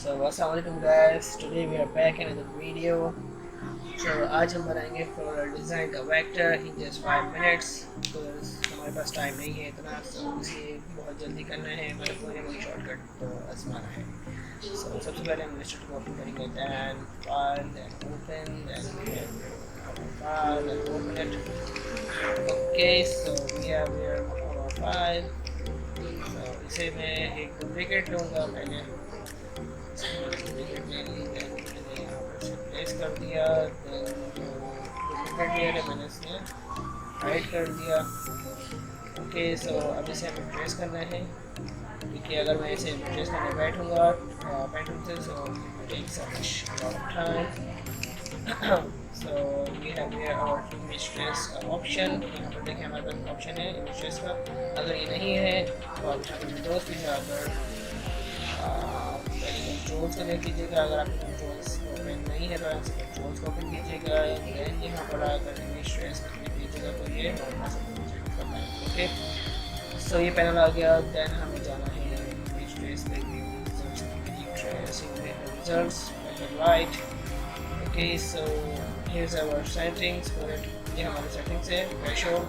So assalamualaikum guys, today we are back in another video. So आज हम बनाएंगे floral design का vector in just 5 minutes because हमारे पास time नहीं है इतना, so इसलिए बहुत जल्दी करना है, हमारे फ़ोन में कोई शॉर्टकट तो आजमाना है. So सबसे पहले हम इलस्ट्रेटर को ओपन करेंगे, then file, then open, then file, then open it. Okay, so we have here our file. So इसे मैं एक डुप्लीकेट लूँगा, पहले प्लेस कर दिया, डुप्लीकेट लिया मैंने इसमें हाइड कर दिया. ओके, सो अब इसे हमें ट्रेस करना है, क्योंकि अगर मैं इसे ट्रेस करने बैठूँगा पैटर्न से so take some time. So we have here our image trace option. यहाँ पर देखिए हमारे पास ऑप्शन है इमेज ट्रेस का. अगर ये नहीं है तो आप विंडोज़ पे जाकर कंट्रोल्स को देख लीजिएगा. अगर आपके कंट्रोल्स ओपन नहीं है तो आप कंट्रोल्स को ओपन कीजिएगा, देन यहाँ पर आकर इमेज ट्रेस क्लिक कीजिएगा तो ये करना है. ओके, सो ये पैनल आ गया. देन हमें जाना है इमेज ट्रेस पे, results right. Okay, so here's our settings for it. ये हमारे सेटिंग्स है, थ्रेशोल्ड,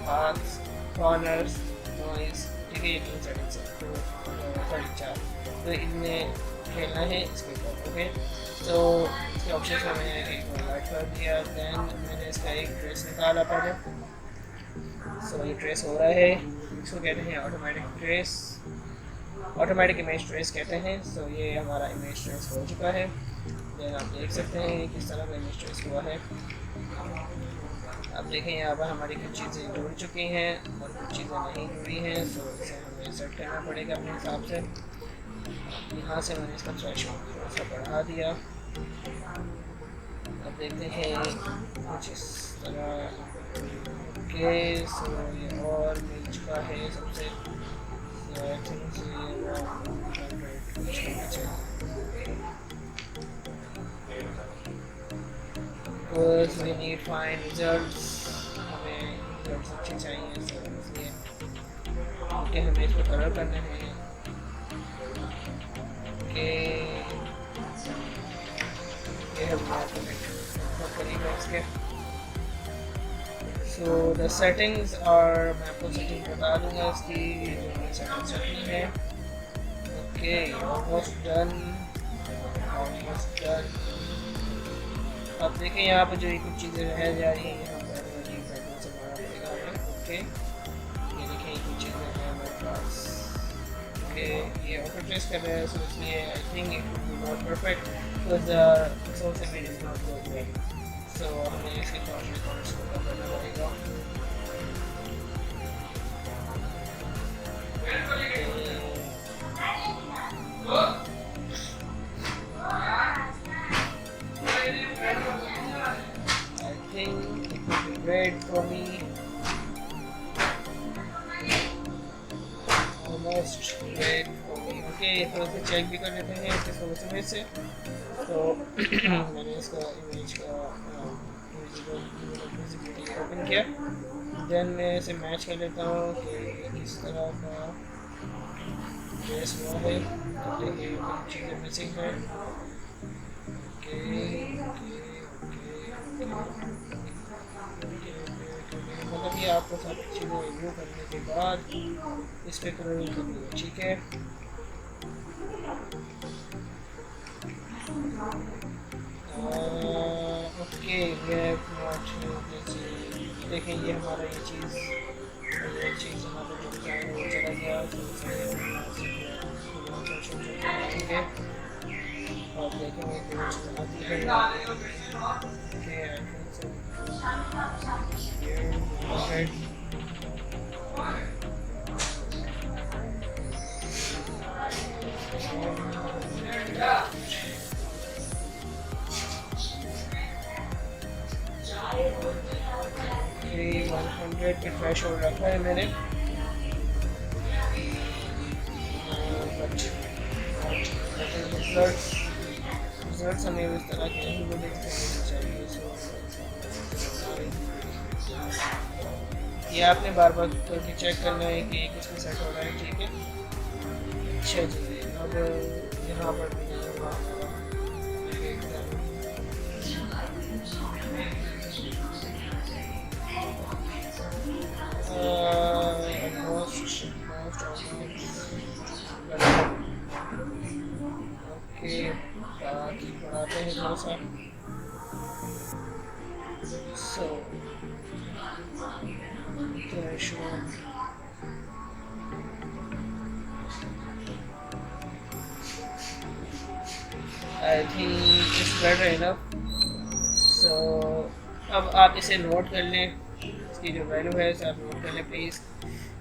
पाथ्स, कॉर्नर्स, नॉइज़. ठीक है, ये तीन सेटिंग्स है, तो 4 तो इनमें खेलना है इसके ऊपर. ओके, तो इसके ऑप्शन में मैंने एक लाइट कर दिया. दैन मैंने इसका एक ट्रेस निकाला पहले. सो ये ट्रेस हो रहा है, इसको कहते हैं automatic trace, automatic image trace कहते हैं. सो ये हमारा इमेज ट्रेस हो चुका है. दैन आप देख सकते हैं किस तरह का इमेज ट्रेस हुआ है. अब देखें यहाँ पर हमारी कुछ चीज़ें जुड़ चुकी हैं और कुछ चीज़ें नहीं जुड़ी हैं. सो इसे हमें सेट करना पड़ेगा अपने हिसाब से. यहाँ से मैंने इसका थ्रेशोल्ड थोड़ा सा बढ़ा दिया. अब देखते हैं कुछ इस तरह. ओके, सो ये और मिल चुका है सबसे. Because we need find results, हमें रिजल्ट्स अच्छे चाहिए. सो इसलिए ओके हमें इसको कलर करना है. ये हम करेंगे इसके. सो द सेटिंग्स और मैं आपको सेटिंग बता दूंगा इसकी जो सेटिंग्स रखनी है. Okay, almost done. अब देखें यहाँ पर जो ये कुछ चीज़ें रह जा रही हैं यहाँ पर ये पैटर्न से बना पड़ेगा. ओके, ये देखें ये कुछ चीज़ें हैं हमारे पास. ये ऑटो ट्रेस कर रहा है, सो इसलिए I think it will be not perfect because the source image is not good way. So हमें इसके कॉर्नर्स को करना पड़ेगा. I think it will be great for me. Okay, थोड़ा सा चेक भी कर लेते हैं इसके सोर्स इमेज से. तो मैंने इसका इमेज का ओपन किया. देन मैं इसे मैच कर लेता हूँ कि किस तरह का ट्रेस हुआ है. देखिए कुछ चीज़ें मिसिंग है. ओके, मतलब ये आपको सब चीज़ें रिव्यू करने के बाद इस पर कलरिंग करनी है. ठीक है, ओके. देखें ये हमारा ये चीज़ हमारा जो डिज़ाइन वो चला गया. तो ठीक है, आप देखेंगे कि वो चीज़ आती है. ओके, आई थिंक 100 के थ्रेशोल्ड रखा है मैंने. रिजल्ट्स हमें इस तरह के नहीं मिलने चाहिए. ये आपने बार बार करके चेक करना है कि किसका सेट हो रहा है. ठीक है, अच्छा जी. अब यहाँ पर ओके बाकी बढ़ाते हैं थोड़ा सा so threshold I think it's better enough so अब आप इसे नोट कर लें इसकी जो वैल्यू है इसे आप नोट कर लें प्लीज़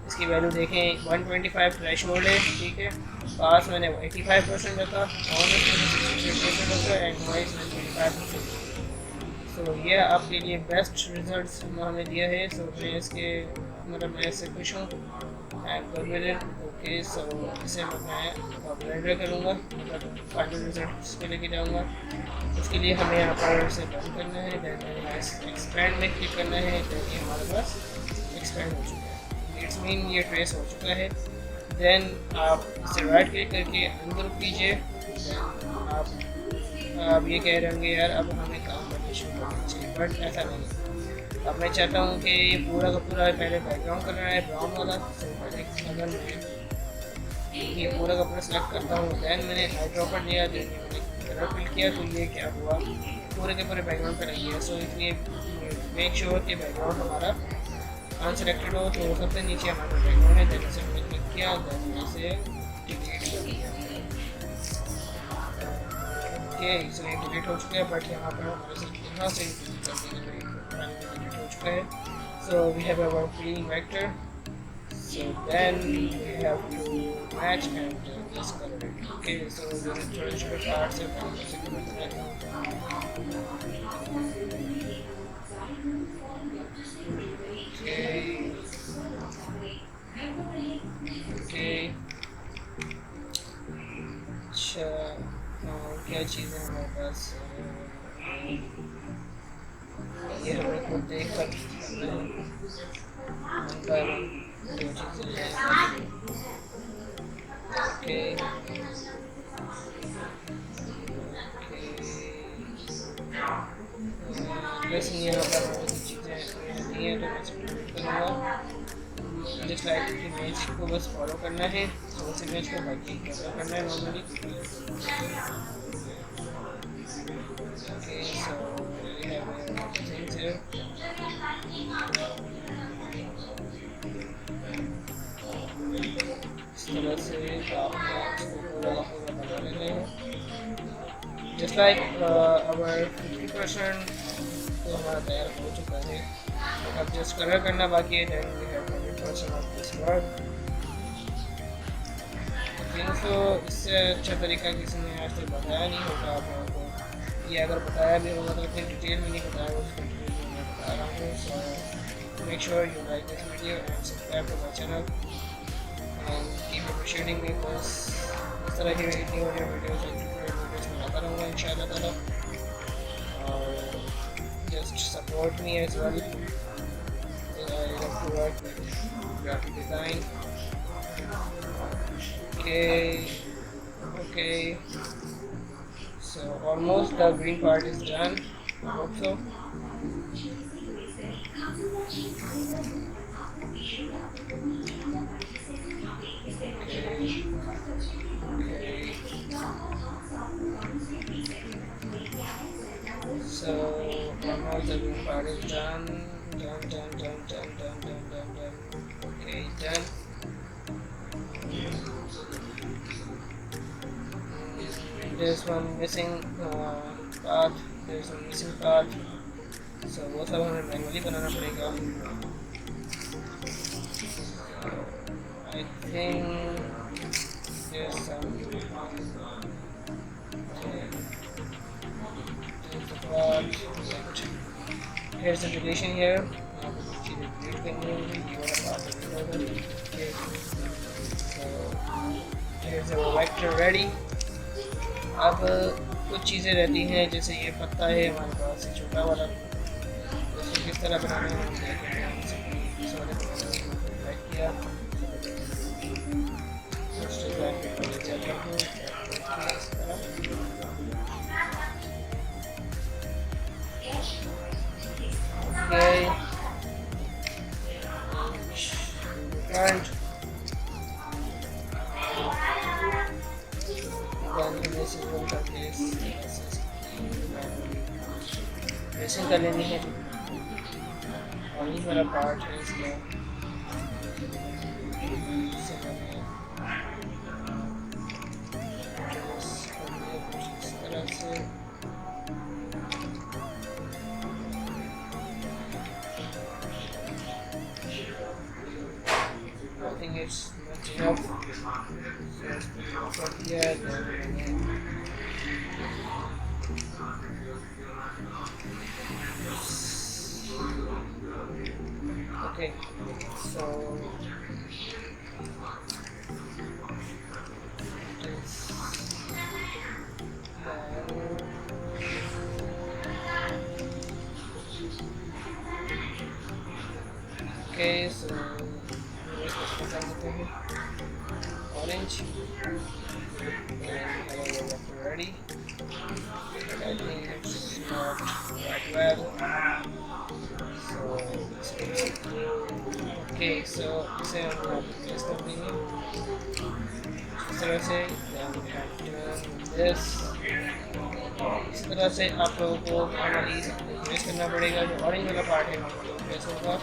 इसकी वैल्यू देखें 125 थ्रेशोल्ड है ठीक है पास मैंने 85% रखा ऑनेस्ट मैंने 63% रखा एंड नॉइस मैंने 25%। सो ये आपके लिए बेस्ट रिजल्ट्स हमें दिया है सो मैं इसके मतलब मैं इससे खुश हूँ and good with it okay so इसे मैं रेंडर करूँगा मतलब फाइनल रिजल्ट पे लेके जाऊँगा उसके लिए हमें यहाँ पर इसे रन करना है दैन एक्सपेंड में क्लिक करना है दैन ये हमारे पास एक्सपेंड हो चुका है इट्स मीन ये ट्रेस हो चुका है देन आप इसे राइट क्लिक करके अंदर कीजिए आप ये कह रहे होंगे यार अब हमें काम करना शुरू करना चाहिए बट ऐसा नहीं अब मैं चाहता हूँ कि ये पूरा का पूरा पहले बैकग्राउंड करना है ब्राउन वाला तो पहले अगर मैं ये पूरा का पूरा सेलेक्ट करता हूँ दैन मैंने आई ड्रॉपर लिया दैन मैंने कलर फिल किया तो ये क्या हुआ पूरे के पूरे बैकग्राउंड पर लग गया सो इसलिए मेक श्योर कि बैकग्राउंड हमारा अनसेलेक्टेड हो तो सबसे नीचे हमारा बैकग्राउंड है दैन से हमने क्लिक किया दैन इसे डिलीट कर दिया ओके सो ये डिलीट हो चुका है बट यहाँ पर हमारे से यहाँ से डिलीट हो चुका है so we have our filling vector so then we have to match and discolor it okay so the छोटे parts है okay अच्छा क्या चीज़ है हमारे पास ये हमें खुद देख कर okay वैसे यहाँ पर चीज़ें नहीं है तो मैं इसको करूँगा जस्ट लाइक इमेज को बस फॉलो करना है तो उस इमेज को बाकी करना है normally okay so we have things here इस तरह से आप पूरा बना लेते हैं जस्ट लाइक अवर 50% तो हमारा तैयार हो चुका है अब जस्ट कलर करना बाकी है then we have 100% of this work तो इससे अच्छा तरीका किसी ने आज तक बताया नहीं होगा आप लोगों को ये अगर बताया भी होगा तो इतनी डिटेल में नहीं बताया उसको डिटेल में बता रहा हूँ so make sure you like this video and subscribe to my channel and keep appreciating me because इस तरह की न्यू वीडियोस और ट्यूटोरियल वीडियोस बनाता रहूँगा इंशाल्लाह ताला और just support me as well I love to work with graphic design okay so almost the green part is done I hope so so almost the green part is done okay done there's one missing part there's one missing part so वो सब हमें manually बनाना पड़ेगा I think there's some here's the relation here here's our vector ready अब कुछ चीज़ें रहती हैं जैसे ये पत्ता है हमारे पास छोटा वाला उसको किस तरह बनाना है हम किया this is one surface dressing कर लेनी है और ये वाला पार्ट है इसका इस तरह से I think it's not enough. So let's put it over here. Okay, so okay, so orange and ready. But I think it's not that well. So okay, so इसे हम replace कर देंगे इस तरह से. Then we have to do this. इस तरह से आप लोगों को हमारी replace करना पड़ेगा. जो orange वाला part है वो replace होगा.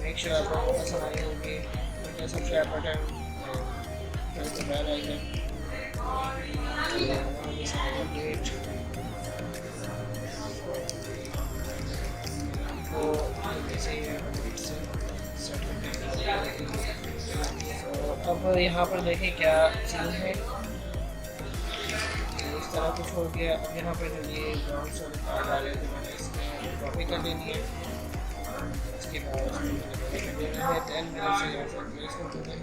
Make sure आप लोगों को पसंद आई होगी. Subscribe button, press the bell icon. अब यहाँ पर देखें क्या सीन है. इस तरह कुछ हो गया. अब यहाँ पर जो ये ग्राउंड से कार्ड डाले थे मैंने इसमें कॉपी कर लेनी है. इसके बाद इसमें देना है 10 मिनट से यहाँ से प्लेस कर देना है.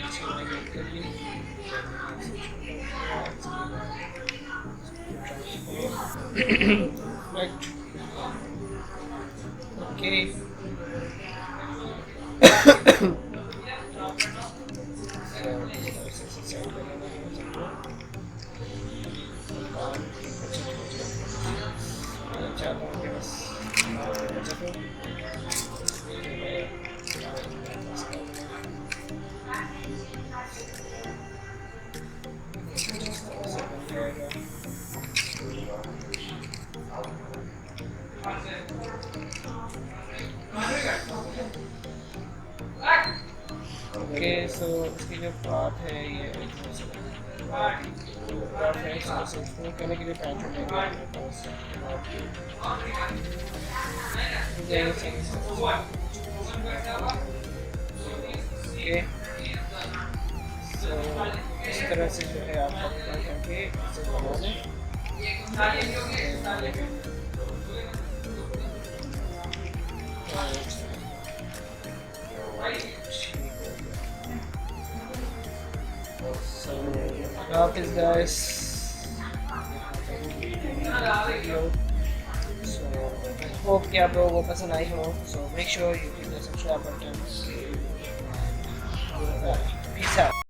इसको क्लिक कर ली. राइट. ओके. ओके, सो इसकी जो बात है ये इसमें करने के लिए पैंट लेंगे मेरे पास. ओके, सो इस तरह से जो है आप करके इसे बना लें. So, Hafiz guys. So, I hope कि आप लोगों को पसंद आई हो. So make sure you hit the subscribe button. Peace out.